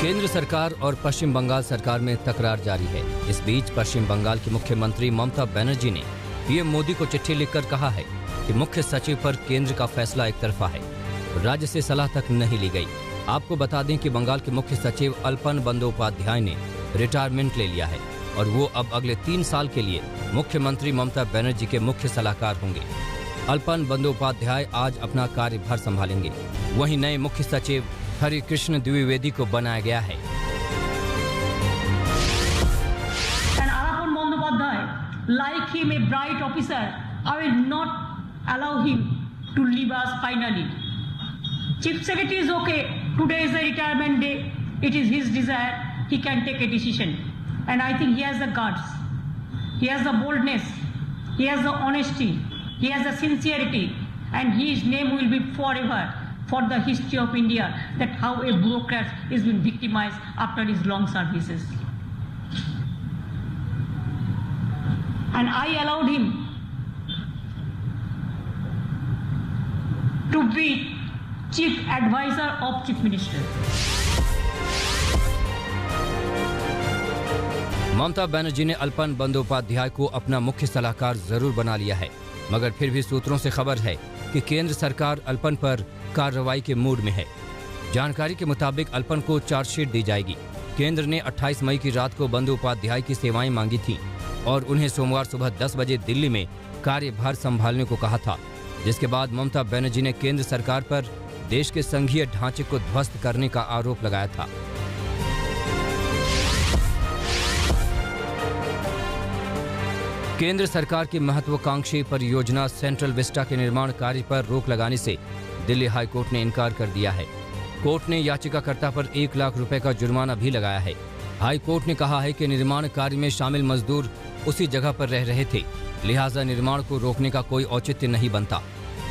केंद्र सरकार और पश्चिम बंगाल सरकार में तकरार जारी है। इस बीच पश्चिम बंगाल की मुख्यमंत्री ममता बनर्जी ने पीएम मोदी को चिट्ठी लिखकर कहा है कि मुख्य सचिव पर केंद्र का फैसला एक तरफा है, राज्य से सलाह तक नहीं ली गई। आपको बता दें कि बंगाल के मुख्य सचिव अल्पन बंदोपाध्याय ने रिटायरमेंट ले लिया है और वो अब अगले 3 साल के लिए मुख्यमंत्री ममता बनर्जी के मुख्य सलाहकार होंगे। अल्पन बंदोपाध्याय आज अपना कार्यभार संभालेंगे। वहीं नए मुख्य सचिव हरिकृष्ण द्विवेदी को बनाया गया है। Alapon Bandyopadhyay, like him a bright officer, I will not allow him to leave us finally. Chief Secretary is okay. Today is the retirement day. It is his desire. He can take a decision. And I think he has the guts. He has the boldness. He has the honesty. He has the sincerity. And his name will be forever for the history of India, that how a bureaucrat is been victimized after his long services. And I allowed him to be Chief Advisor of Chief Minister. Mamata Banerjee ने अल्पन बंदोपाध्याय को अपना मुख्य सलाहकार जरूर बना लिया है, मगर फिर भी सूत्रों से खबर है कि केंद्र सरकार अल्पन पर कार्रवाई के मूड में है। जानकारी के मुताबिक अल्पन को चार्जशीट दी जाएगी। केंद्र ने 28 मई की रात को बंदोपाध्याय की सेवाएं मांगी थीं और उन्हें सोमवार सुबह 10 बजे दिल्ली में कार्यभार संभालने को कहा था, जिसके बाद ममता बनर्जी ने केंद्र सरकार पर देश के संघीय ढांचे को ध्वस्त करने का आरोप लगाया था। केंद्र सरकार की महत्वाकांक्षी परियोजना सेंट्रल विस्टा के निर्माण कार्य पर रोक लगाने से दिल्ली हाई कोर्ट ने इनकार कर दिया है। कोर्ट ने याचिकाकर्ता पर 1 लाख रुपए का जुर्माना भी लगाया है। हाई कोर्ट ने कहा है कि निर्माण कार्य में शामिल मजदूर उसी जगह पर रह रहे थे, लिहाजा निर्माण को रोकने का कोई औचित्य नहीं बनता।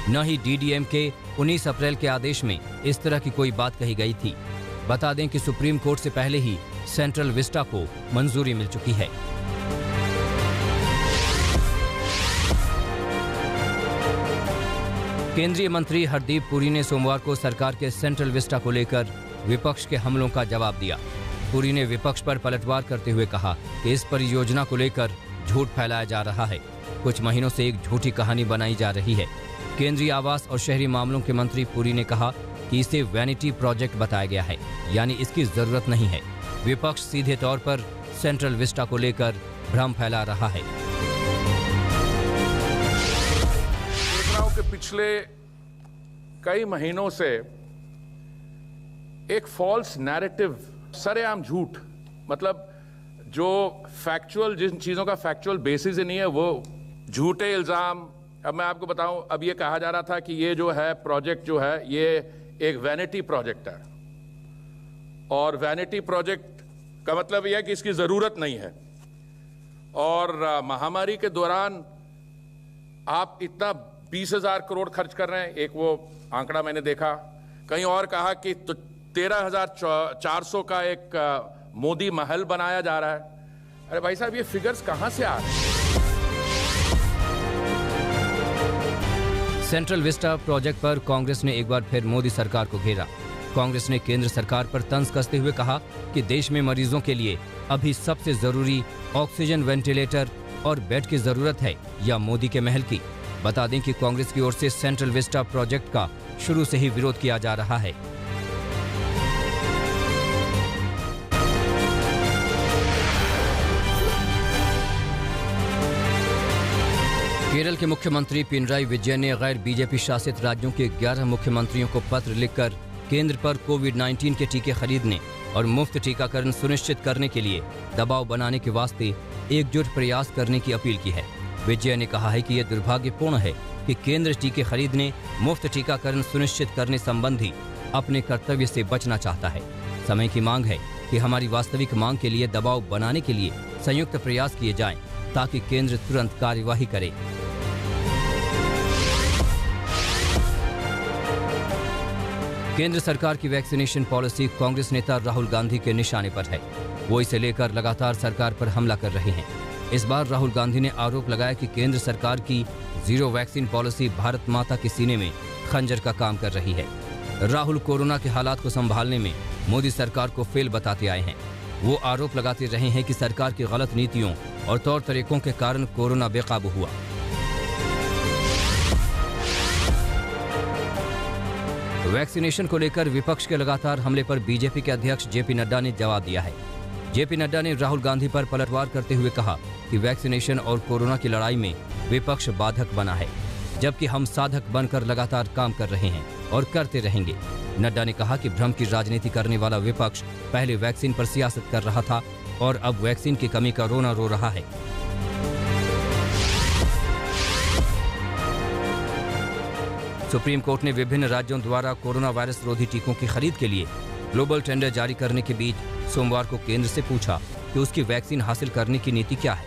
न ही डीडीएम के 19 अप्रैल के आदेश में इस तरह की कोई बात कही गई थी। बता दें कि सुप्रीम कोर्ट से पहले ही सेंट्रल विस्टा को मंजूरी मिल चुकी है। केंद्रीय मंत्री हरदीप पुरी ने सोमवार को सरकार के सेंट्रल विस्टा को लेकर विपक्ष के हमलों का जवाब दिया। पुरी ने विपक्ष पर पलटवार करते हुए कहा कि इस परियोजना को लेकर झूठ फैलाया जा रहा है। कुछ महीनों से एक झूठी कहानी बनाई जा रही है। केंद्रीय आवास और शहरी मामलों के मंत्री पुरी ने कहा कि इसे वैनिटी प्रोजेक्ट बताया गया है, यानी इसकी जरूरत नहीं है। विपक्ष सीधे तौर पर सेंट्रल विस्टा को लेकर भ्रम फैला रहा है। के पिछले कई महीनों से एक फॉल्स नैरेटिव, सरेआम झूठ, मतलब जो फैक्चुअल, जिन चीजों का फैक्चुअल बेसिस ही नहीं है, वो झूठे इल्जाम। अब मैं आपको बताऊं, अब ये कहा जा रहा था कि ये जो है प्रोजेक्ट जो है ये एक वैनिटी प्रोजेक्ट है, और वैनिटी प्रोजेक्ट का मतलब यह है कि इसकी जरूरत नहीं है। और महामारी के दौरान आप इतना 20,000 करोड़ खर्च कर रहे हैं, एक वो आंकड़ा मैंने देखा। कहीं और कहा कि तो 13,400 का एक मोदी महल बनाया जा रहा है। अरे भाई साहब, ये फिगर्स कहां से आ रहे हैं? सेंट्रल विस्टा प्रोजेक्ट पर कांग्रेस ने एक बार फिर मोदी सरकार को घेरा। कांग्रेस ने केंद्र सरकार पर तंज कसते हुए कहा कि देश में मरीजों के लिए अभी सबसे जरूरी ऑक्सीजन, वेंटिलेटर और बेड की जरूरत है या मोदी के महल की। बता दें कि कांग्रेस की ओर से सेंट्रल विस्टा प्रोजेक्ट का शुरू से ही विरोध किया जा रहा है। केरल के मुख्यमंत्री पिनराई विजयन ने गैर बीजेपी शासित राज्यों के 11 मुख्यमंत्रियों को पत्र लिखकर केंद्र पर कोविड-19 के टीके खरीदने और मुफ्त टीकाकरण सुनिश्चित करने के लिए दबाव बनाने के वास्ते एकजुट प्रयास करने की अपील की है। विजय ने कहा है कि यह दुर्भाग्यपूर्ण है कि केंद्र टीके खरीदने, मुफ्त टीकाकरण सुनिश्चित करने संबंधी अपने कर्तव्य से बचना चाहता है। समय की मांग है कि हमारी वास्तविक मांग के लिए दबाव बनाने के लिए संयुक्त प्रयास किए जाएं, ताकि केंद्र तुरंत कार्यवाही करे। केंद्र सरकार की वैक्सीनेशन पॉलिसी कांग्रेस नेता राहुल गांधी के निशाने पर है। वो इसे लेकर लगातार सरकार पर हमला कर रहे हैं। इस बार राहुल गांधी ने आरोप लगाया कि केंद्र सरकार की जीरो वैक्सीन पॉलिसी भारत माता के सीने में खंजर का काम कर रही है। राहुल कोरोना के हालात को संभालने में मोदी सरकार को फेल बताते आए हैं। वो आरोप लगाते रहे हैं कि सरकार की गलत नीतियों और तौर तरीकों के कारण कोरोना बेकाबू हुआ। वैक्सीनेशन को लेकर विपक्ष के लगातार हमले पर बीजेपी के अध्यक्ष जेपी नड्डा ने जवाब दिया है। जेपी नड्डा ने राहुल गांधी पर पलटवार करते हुए कहा कि वैक्सीनेशन और कोरोना की लड़ाई में विपक्ष बाधक बना है, जबकि हम साधक बनकर लगातार काम कर रहे हैं और करते रहेंगे। नड्डा ने कहा कि भ्रम की राजनीति करने वाला विपक्ष पहले वैक्सीन पर सियासत कर रहा था और अब वैक्सीन की कमी का रोना रो रहा है। सुप्रीम कोर्ट ने विभिन्न राज्यों द्वारा कोरोना वायरस रोधी टीकों की खरीद के लिए ग्लोबल टेंडर जारी करने के बीच सोमवार को केंद्र से पूछा कि उसकी वैक्सीन हासिल करने की नीति क्या है।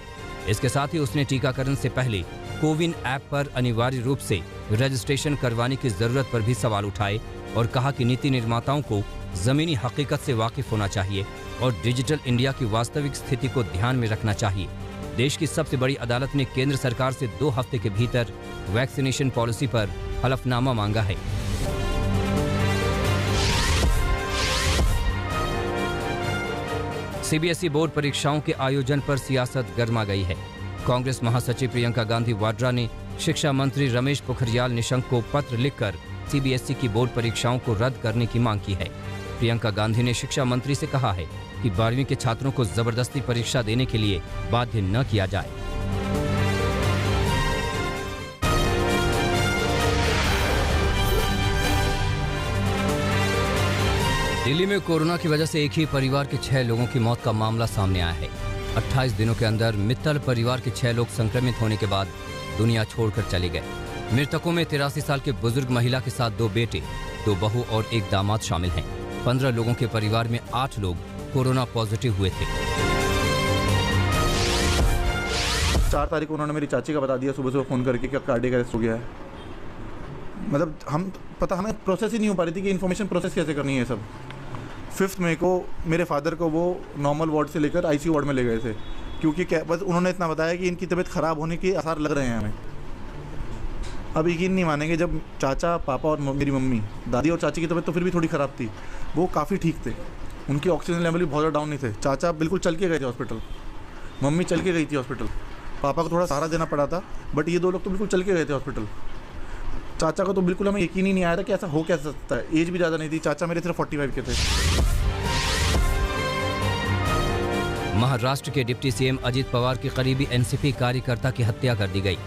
इसके साथ ही उसने टीकाकरण से पहले कोविन ऐप पर अनिवार्य रूप से रजिस्ट्रेशन करवाने की जरूरत पर भी सवाल उठाए और कहा कि नीति निर्माताओं को जमीनी हकीकत से वाकिफ होना चाहिए और डिजिटल इंडिया की वास्तविक स्थिति को ध्यान में रखना चाहिए। देश की सबसे बड़ी अदालत ने केंद्र सरकार से 2 हफ्ते के भीतर वैक्सीनेशन पॉलिसी पर हलफनामा मांगा है। सीबीएसई बोर्ड परीक्षाओं के आयोजन पर सियासत गर्मा गई है। कांग्रेस महासचिव प्रियंका गांधी वाड्रा ने शिक्षा मंत्री रमेश पोखरियाल निशंक को पत्र लिखकर सीबीएसई की बोर्ड परीक्षाओं को रद्द करने की मांग की है। प्रियंका गांधी ने शिक्षा मंत्री से कहा है कि 12वीं के छात्रों को जबरदस्ती परीक्षा देने के लिए बाध्य न किया जाए। दिल्ली में कोरोना की वजह से एक ही परिवार के 6 लोगों की मौत का मामला सामने आया है। 28 दिनों के अंदर मित्तल परिवार के 6 लोग संक्रमित होने के बाद दुनिया छोड़कर चले गए। मृतकों में 83 साल के बुजुर्ग महिला के साथ 2 बेटे, 2 बहू और 1 दामाद शामिल हैं। 15 लोगों के परिवार में 8 लोग कोरोना पॉजिटिव हुए थे। 4 तारीख को उन्होंने मेरी चाची का बता दिया सुबह फ़ोन करके कि कार्डियक अरेस्ट हो गया है। मतलब हमें प्रोसेस ही नहीं हो पा रही थी कि इन्फॉर्मेशन प्रोसेस कैसे करनी है सब। 5 मई को मेरे फादर को वो नॉर्मल वार्ड से लेकर आईसीयू वार्ड में ले गए थे, क्योंकि बस उन्होंने इतना बताया कि इनकी तबीयत ख़राब होने के आसार लग रहे हैं हमें। अब यकीन नहीं मानेंगे, जब चाचा, पापा और मेरी मम्मी, दादी और चाची की तबीयत तो फिर भी थोड़ी ख़राब थी, वो काफ़ी ठीक थे, उनकी ऑक्सीजन लेवल भी बहुत ज़्यादा डाउन नहीं थे। चाचा बिल्कुल चल के गए थे हॉस्पिटल, मम्मी चल के गई थी हॉस्पिटल, पापा को थोड़ा सहारा देना पड़ा था, बट ये 2 लोग तो बिल्कुल चल के गए थे हॉस्पिटल। चाचा को तो बिल्कुल हमें यकीन ही नहीं आया था कि ऐसा हो कैसे सकता है। एज भी ज़्यादा नहीं थी, चाचा मेरे सिर्फ 45 के थे। महाराष्ट्र के डिप्टी सीएम अजित पवार के करीबी एनसीपी कार्यकर्ता की हत्या कर दी गई।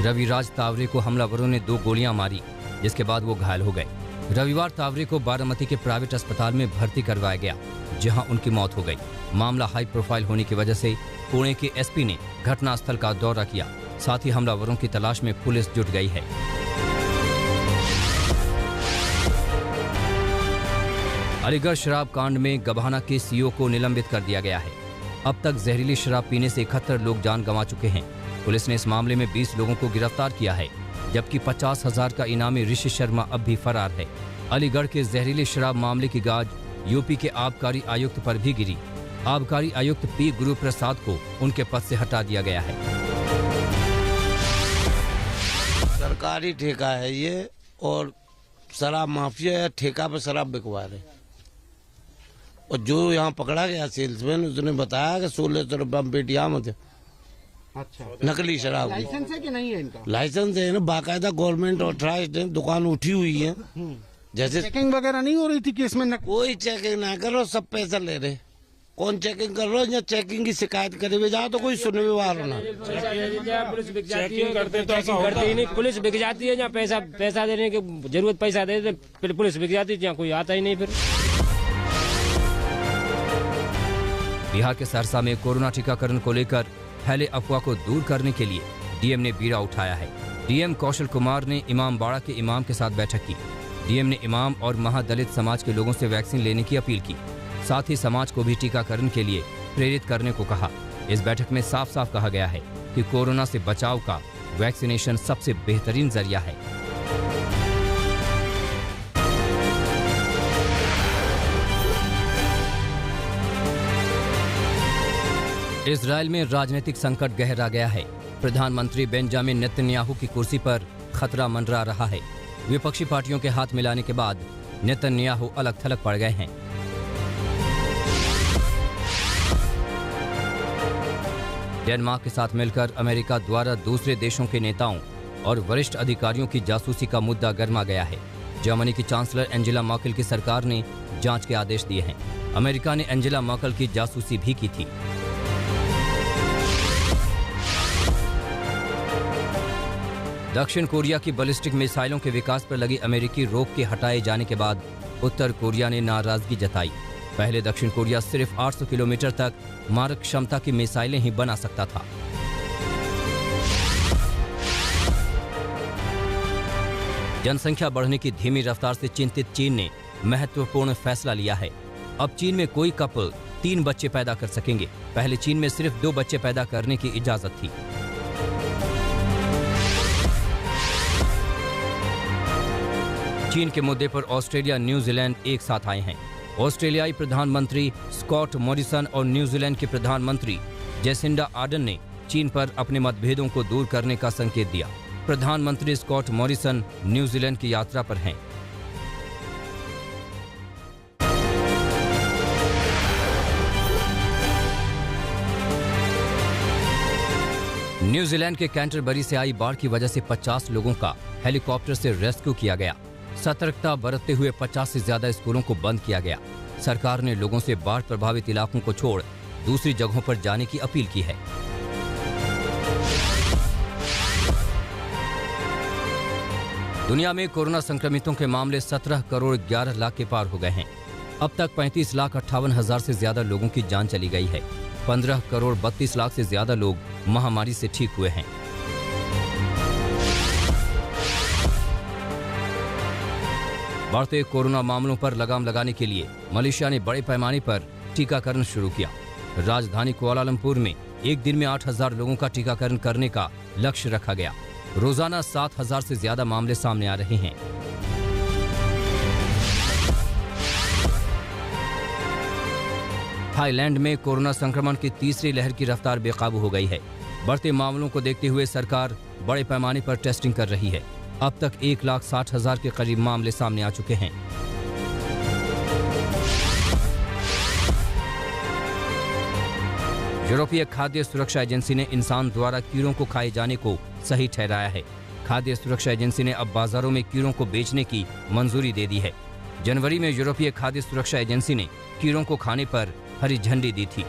रविराज तावरे को हमलावरों ने 2 गोलियां मारी, जिसके बाद वो घायल हो गए। रविवार तावरे को बारामती के प्राइवेट अस्पताल में भर्ती करवाया गया, जहां उनकी मौत हो गई। मामला हाई प्रोफाइल होने की वजह से पुणे के एसपी ने घटनास्थल का दौरा किया। साथ ही हमलावरों की तलाश में पुलिस जुट गई है। अलीगढ़ शराब कांड में गभाना के सीईओ को निलंबित कर दिया गया है। अब तक जहरीली शराब पीने से 71 लोग जान गंवा चुके हैं। पुलिस ने इस मामले में 20 लोगों को गिरफ्तार किया है, जबकि 50,000 का इनामी ऋषि शर्मा अब भी फरार है। अलीगढ़ के जहरीली शराब मामले की गाज यूपी के आबकारी आयुक्त पर भी गिरी। आबकारी आयुक्त पी गुरु प्रसाद को उनके पद से हटा दिया गया है। सरकारी ठेका है ये, और शराब माफिया है, ठेका पर शराब बिकवा रहे। और जो यहाँ पकड़ा गया सेल्समैन, उसने बताया कि 1600 रुपये पेटिया में थे। अच्छा, नकली शराब। लाइसेंस है कि नहीं है इनका? लाइसेंस है ना, बाकायदा गवर्नमेंट ऑथराइज्ड है, दुकान उठी हुई है। जैसे चेकिंग वगैरह नहीं हो रही थी कि इसमें कोई चेकिंग ना करो, सब पैसा ले रहे। कौन चेकिंग कर रहा है? या चेकिंग की शिकायत करे हुए जाओ तो कोई सुनने वाला ना। पुलिस बिक जाती है, करते ही नहीं। पुलिस बिक जाती है, जहाँ पैसा देने की जरूरत, पैसा दे दे, फिर पुलिस बिक जाती है, जहाँ कोई आता ही नहीं। फिर बिहार के सहरसा में कोरोना टीकाकरण को लेकर फैले अफवाह को दूर करने के लिए डीएम ने बीड़ा उठाया है। डीएम कौशल कुमार ने इमामबाड़ा के इमाम के साथ बैठक की। डीएम ने इमाम और महादलित समाज के लोगों से वैक्सीन लेने की अपील की। साथ ही समाज को भी टीकाकरण के लिए प्रेरित करने को कहा। इस बैठक में साफ साफ कहा गया है कि कोरोना से बचाव का वैक्सीनेशन सबसे बेहतरीन जरिया है। इजराइल में राजनीतिक संकट गहरा गया है। प्रधानमंत्री बेंजामिन नेतन्याहू की कुर्सी पर खतरा मंडरा रहा है। विपक्षी पार्टियों के हाथ मिलाने के बाद नेतन्याहू अलग थलग पड़ गए हैं। डेनमार्क के साथ मिलकर अमेरिका द्वारा दूसरे देशों के नेताओं और वरिष्ठ अधिकारियों की जासूसी का मुद्दा गर्मा गया है। जर्मनी की चांसलर एंजेला मर्केल की सरकार ने जांच के आदेश दिए हैं। अमेरिका ने एंजेला मर्केल की जासूसी भी की थी। दक्षिण कोरिया की बैलिस्टिक मिसाइलों के विकास पर लगी अमेरिकी रोक के हटाए जाने के बाद उत्तर कोरिया ने नाराजगी जताई। पहले दक्षिण कोरिया सिर्फ 800 किलोमीटर तक मारक क्षमता की मिसाइलें ही बना सकता था। जनसंख्या बढ़ने की धीमी रफ्तार से चिंतित चीन ने महत्वपूर्ण फैसला लिया है। अब चीन में कोई कपल 3 बच्चे पैदा कर सकेंगे। पहले चीन में सिर्फ 2 बच्चे पैदा करने की इजाजत थी। चीन के मुद्दे पर ऑस्ट्रेलिया न्यूजीलैंड एक साथ आए हैं। ऑस्ट्रेलियाई प्रधानमंत्री स्कॉट मॉरिसन और न्यूजीलैंड के प्रधानमंत्री जेसिंडा आर्डन ने चीन पर अपने मतभेदों को दूर करने का संकेत दिया। प्रधानमंत्री स्कॉट मॉरिसन न्यूजीलैंड की यात्रा पर हैं। न्यूजीलैंड के कैंटरबरी से आई बाढ़ की वजह से 50 लोगों का हेलीकॉप्टर से रेस्क्यू किया गया। सतर्कता बरतते हुए 50 से ज्यादा स्कूलों को बंद किया गया। सरकार ने लोगों से बाढ़ प्रभावित इलाकों को छोड़ दूसरी जगहों पर जाने की अपील की है। दुनिया में कोरोना संक्रमितों के मामले 17 करोड़ 11 लाख के पार हो गए हैं। अब तक 35,58,000 से ज्यादा लोगों की जान चली गई है। 15 करोड़ 32 लाख से ज्यादा लोग महामारी से ठीक हुए हैं। बढ़ते कोरोना मामलों पर लगाम लगाने के लिए मलेशिया ने बड़े पैमाने पर टीकाकरण शुरू किया। राजधानी कुआलालंपुर में एक दिन में 8,000 लोगों का टीकाकरण करने का लक्ष्य रखा गया। रोजाना 7,000 से ज्यादा मामले सामने आ रहे हैं। थाईलैंड में कोरोना संक्रमण की तीसरी लहर की रफ्तार बेकाबू हो गई है। बढ़ते मामलों को देखते हुए सरकार बड़े पैमाने पर टेस्टिंग कर रही है। अब तक 1,60,000 के करीब मामले सामने आ चुके हैं। यूरोपीय खाद्य सुरक्षा एजेंसी ने इंसान द्वारा कीड़ों को खाए जाने को सही ठहराया है। खाद्य सुरक्षा एजेंसी ने अब बाजारों में कीड़ों को बेचने की मंजूरी दे दी है। जनवरी में यूरोपीय खाद्य सुरक्षा एजेंसी ने कीड़ों को खाने पर हरी झंडी दी थी।